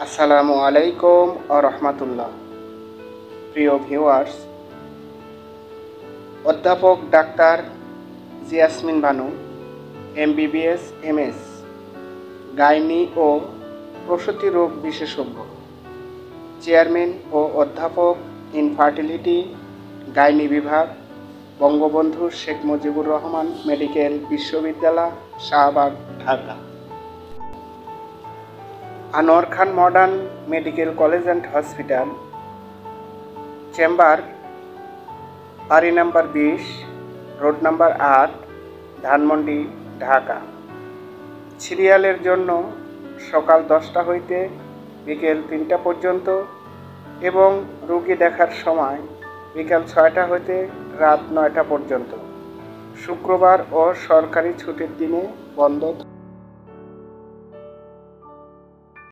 আসসালামু আলাইকুম রহমতুল্লাহ। প্রিয় ভিউয়ার্স, অধ্যাপক doctor Jiasmin Banu, MBBS MS, gynae ও প্রসূতি রোগ বিশেষজ্ঞ, চেয়ারম্যান ও অধ্যাপক ইনফার্টিলিটি গাইনি বিভাগ, বঙ্গবন্ধু শেখ মুজিবুর রহমান মেডিকেল বিশ্ববিদ্যালয়, Shahbag, Dhaka. Anwar Khan modern medical college and hospital, chamber, বাড়ি number 20, road number 8, Dhanmondi, Dhaka. সিরিয়ালের জন্য সকাল 10টা হইতে বিকেল 3টা পর্যন্ত এবং রোগী দেখার সময় বিকাল 6টা হইতে রাত 9টা পর্যন্ত। শুক্রবার ও সরকারি ছুটির দিনে বন্ধ।